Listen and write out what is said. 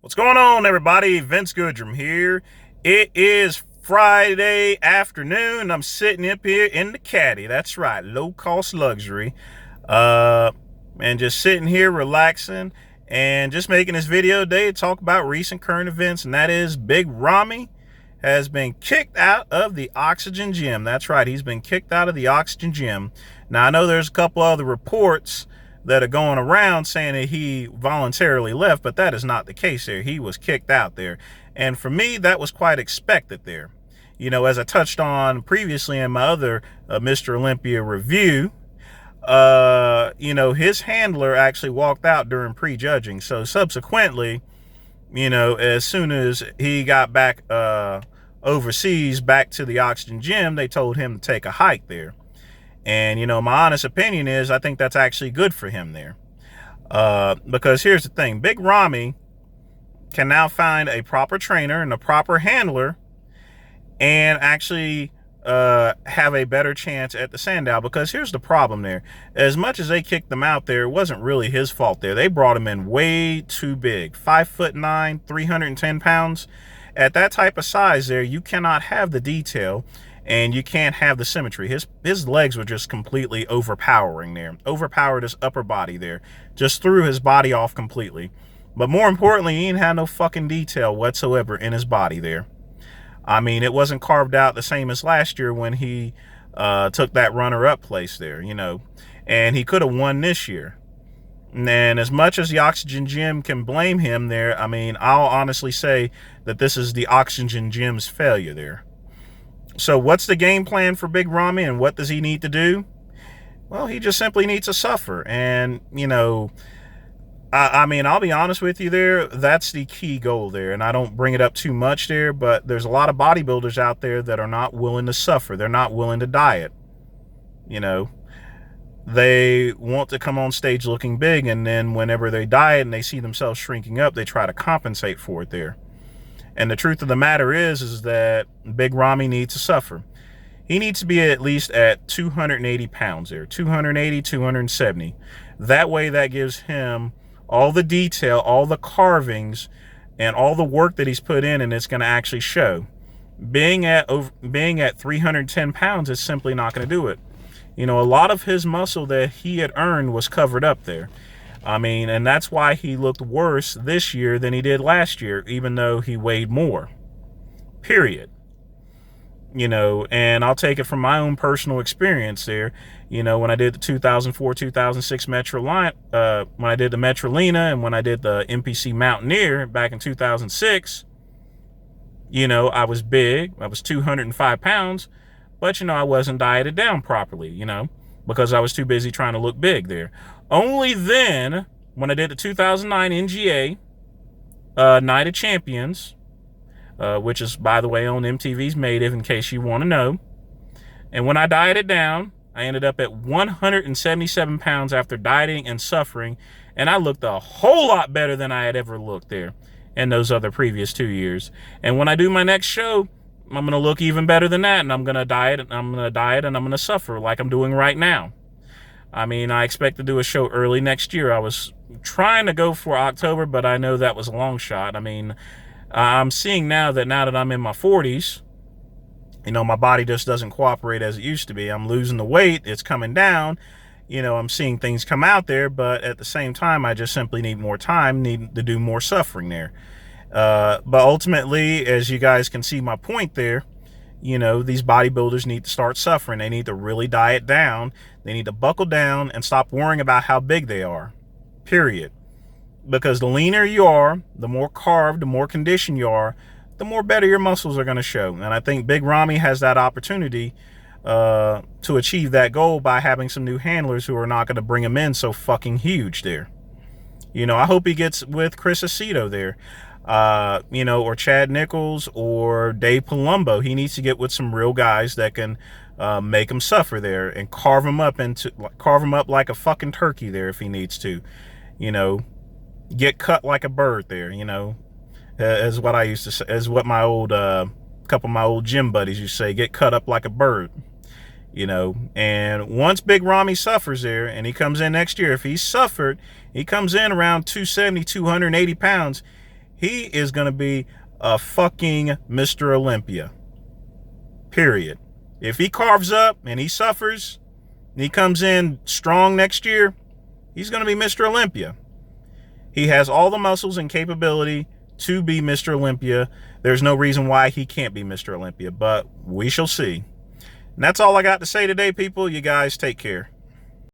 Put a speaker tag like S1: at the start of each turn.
S1: What's going on, everybody? Vince Goodrum here. It is Friday afternoon. I'm sitting up here in the caddy. That's right, low-cost luxury. Uh, and just sitting here relaxing and just making this video today to talk about recent current events, and that is Big Ramy has been kicked out of the Oxygen Gym. That's right, he's been kicked out of the Oxygen Gym. Now, I know there's a couple other reports that are going around saying that he voluntarily left, but that is not the case there. He was kicked out there. And for me, that was quite expected there. You know, as I touched on previously in my other Mr. Olympia review, his handler actually walked out during prejudging. So subsequently, as soon as he got back overseas, back to the Oxygen Gym, they told him to take a hike there. And, my honest opinion is I think that's actually good for him there. Because here's the thing. Big Ramy can now find a proper trainer and a proper handler and actually have a better chance at the Sandow. Because here's the problem there. As much as they kicked him out there, it wasn't really his fault there. They brought him in way too big. 5'9", 310 pounds. At that type of size there, you cannot have the detail and you can't have the symmetry. His legs were just completely overpowering there. Overpowered his upper body there. Just threw his body off completely. But more importantly, he didn't have no fucking detail whatsoever in his body there. I mean, it wasn't carved out the same as last year when he took that runner-up place there, And he could have won this year. And as much as the Oxygen Gym can blame him there, I mean, I'll honestly say that this is the Oxygen Gym's failure there. So what's the game plan for Big Ramy, and what does he need to do? Well, he just simply needs to suffer. And, I mean, I'll be honest with you there, that's the key goal there. And I don't bring it up too much there, but there's a lot of bodybuilders out there that are not willing to suffer. They're not willing to diet. They want to come on stage looking big, and then whenever they diet and they see themselves shrinking up, they try to compensate for it there. And the truth of the matter is that Big Ramy needs to suffer. He needs to be at least at 280 pounds there, 280, 270. That way, that gives him all the detail, all the carvings, and all the work that he's put in, and it's going to actually show. Being at 310 pounds is simply not going to do it. A lot of his muscle that he had earned was covered up there. I mean, and that's why he looked worse this year than he did last year, even though he weighed more. Period. And I'll take it from my own personal experience there. When I did the 2004-2006 when I did the Metrolina, and when I did the MPC Mountaineer back in 2006, I was big. I was 205 pounds, but, I wasn't dieted down properly, because I was too busy trying to look big there. Only then, when I did the 2009 NGA Night of Champions, which is, by the way, on MTV's Made If, in case you want to know. And when I dieted down, I ended up at 177 pounds after dieting and suffering, and I looked a whole lot better than I had ever looked there in those other previous 2 years. And when I do my next show, I'm going to look even better than that, and I'm going to diet, and I'm going to suffer like I'm doing right now. I mean, I expect to do a show early next year. I was trying to go for October, but I know that was a long shot. I mean, I'm seeing now that I'm in my 40s, my body just doesn't cooperate as it used to be. I'm losing the weight. It's coming down. I'm seeing things come out there, but at the same time, I just simply need more time, need to do more suffering there. But ultimately, as you guys can see my point there, these bodybuilders need to start suffering. They need to really diet down. They need to buckle down and stop worrying about how big they are, period. Because the leaner you are, the more carved, the more conditioned you are, the more better your muscles are going to show. And I think Big Ramy has that opportunity to achieve that goal by having some new handlers who are not going to bring him in so fucking huge there. I hope he gets with Chris Aceto there. Or Chad Nichols or Dave Palumbo. He needs to get with some real guys that can make him suffer there and carve him up like a fucking turkey there if he needs to. Get cut like a bird there. As what I used to say, as what my old couple of my old gym buddies used to say, get cut up like a bird. And once Big Ramy suffers there, and he comes in next year, if he suffered, he comes in around 270, 280 pounds. he is going to be a fucking Mr. Olympia. Period. If he carves up and he suffers and he comes in strong next year, he's going to be Mr. Olympia. He has all the muscles and capability to be Mr. Olympia. There's no reason why he can't be Mr. Olympia, but we shall see. And that's all I got to say today, people. You guys take care.